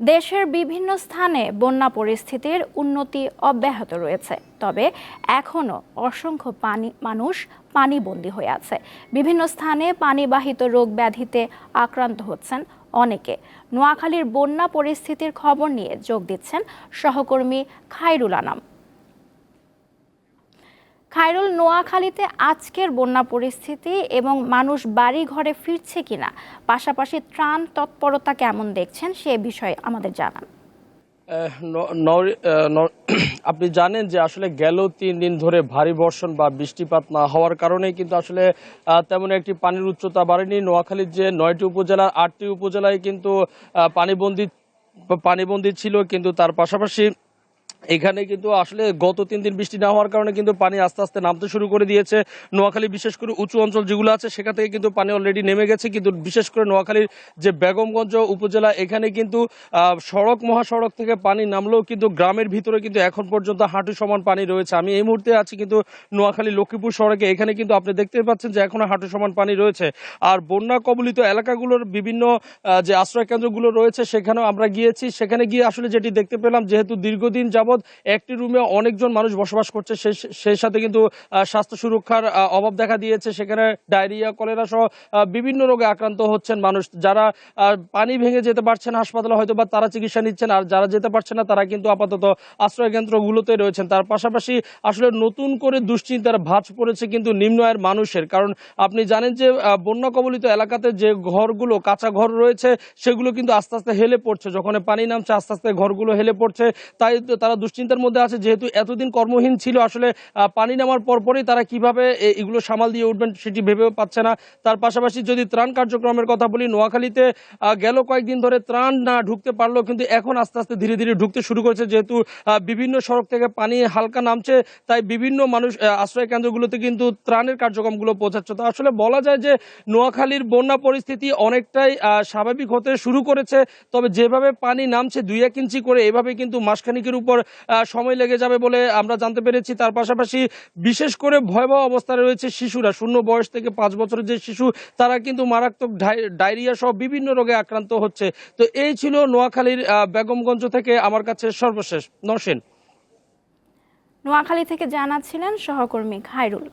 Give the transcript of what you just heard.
দেশের বিভিন্ন স্থানে বন্যা পরিস্থিতির উন্নতি অব্যাহত রয়েছে, তবে এখনও অসংখ্য মানুষ পানিবন্দী হয়ে আছে। বিভিন্ন স্থানে পানিবাহিত রোগ ব্যাধিতে আক্রান্ত হচ্ছেন অনেকে। নোয়াখালীর বন্যা পরিস্থিতির খবর নিয়ে যোগ দিচ্ছেন সহকর্মী খায়রুল আনাম। খায়রুল, নোয়াখালীতে আজকের বন্যা পরিস্থিতি এবং মানুষ বাড়ি ঘরে ফিরছে কিনা, পাশাপাশি ত্রাণ তৎপরতা কেমন দেখছেন সে বিষয়ে আমাদের জানান। আপনি জানেন যে আসলে গেল 3 দিন ধরে ভারী বর্ষণ বা বৃষ্টিপাত না হওয়ার কারণে কিন্তু আসলে তেমন একটি পানির উচ্চতা বাড়েনি। নোয়াখালীর যে 9টি উপজেলার 8টি উপজেলায় কিন্তু পানিবন্দী ছিল, কিন্তু তার পাশাপাশি এখানে কিন্তু আসলে গত 3 দিন বৃষ্টি না হওয়ার কারণে কিন্তু পানি আস্তে আস্তে নামতে শুরু করে দিয়েছে। নোয়াখালী বিশেষ করে উঁচু অঞ্চল যেগুলো আছে সেখান থেকে কিন্তু পানি অলরেডি নেমে গেছে, কিন্তু বিশেষ করে নোয়াখালীর যে বেগমগঞ্জ উপজেলা এখানে কিন্তু মহাসড়ক থেকে পানি নামলেও কিন্তু গ্রামের ভিতরে কিন্তু এখন পর্যন্ত হাঁটু সমান পানি রয়েছে। আমি এই মুহূর্তে আছি কিন্তু নোয়াখালী লক্ষ্মীপুর সড়কে, এখানে কিন্তু আপনি দেখতে পাচ্ছেন যে এখনো হাঁটু সমান পানি রয়েছে। আর বন্যা কবলিত এলাকাগুলোর বিভিন্ন যে আশ্রয় কেন্দ্রগুলো রয়েছে সেখানেও আমরা গিয়েছি। সেখানে গিয়ে আসলে যেটি দেখতে পেলাম, যেহেতু দীর্ঘদিন যাবৎ একটি রুমে অনেকজন মানুষ বসবাস করছে, সেই সাথে কিন্তু স্বাস্থ্য সুরক্ষার অভাব দেখা দিয়েছে। সেখানে ডায়রিয়া, কলেরা সহ বিভিন্ন রোগে আক্রান্ত হচ্ছেন মানুষ। যারা পানি ভেঙে যেতে পারছেন হাসপাতালে হয়তো বা তারা চিকিৎসা নিচ্ছেন, আর যারা যেতে পারছেন না তারা কিন্তু আপাতত আশ্রয় কেন্দ্রগুলোতে রয়েছেন। তার পাশাপাশি আসলে নতুন করে দুশ্চিন্তার ভাঁজ পড়েছে কিন্তু নিম্ন আয়ের মানুষের, কারণ আপনি জানেন যে বন্যা কবলিত এলাকাতে যে ঘরগুলো কাঁচা ঘর রয়েছে সেগুলো কিন্তু আস্তে আস্তে হেলে পড়ছে। যখন পানি নামছে আস্তে আস্তে ঘরগুলো হেলে পড়ছে, তাই তারা দুশ্চিন্তার মধ্যে আছে। যেহেতু এতদিন কর্মহীন ছিল, আসলে পানি নামার পরপরই তারা কিভাবে এগুলো সামাল দিয়ে উঠবেন সেটি ভেবেও পাচ্ছে না। তার পাশাপাশি যদি ত্রাণ কার্যক্রমের কথা বলি, নোয়াখালীতে গেল কয়েকদিন ধরে ত্রাণ না ঢুকতে পারলেও কিন্তু এখন আস্তে আস্তে ধীরে ধীরে ঢুকতে শুরু করেছে। যেহেতু বিভিন্ন সড়ক থেকে পানি হালকা নামছে, তাই বিভিন্ন মানুষ আশ্রয় কেন্দ্রগুলোতে কিন্তু ত্রাণের কার্যক্রমগুলো পৌঁছাচ্ছে। তো আসলে বলা যায় যে নোয়াখালীর বন্যা পরিস্থিতি অনেকটাই স্বাভাবিক হতে শুরু করেছে। তবে যেভাবে পানি নামছে 2-1 ইঞ্চি করে, এভাবে কিন্তু মাসখানিকের উপর সময় লেগে যাবে বলে আমরা জানতে পেরেছি। তার পাশাপাশি বিশেষ করে ভয়াবহ অবস্থায় রয়েছে শিশুরা। শূন্য বয়স থেকে 5 বছরের যে শিশু, তারা কিন্তু মারাত্মক ডায়রিয়া সহ বিভিন্ন রোগে আক্রান্ত হচ্ছে। তো এই ছিল নোয়াখালীর বেগমগঞ্জ থেকে আমার কাছে সর্বশেষ। নরসিন। নোয়াখালী থেকে জানাচ্ছিলেন সহকর্মী খায়রুল।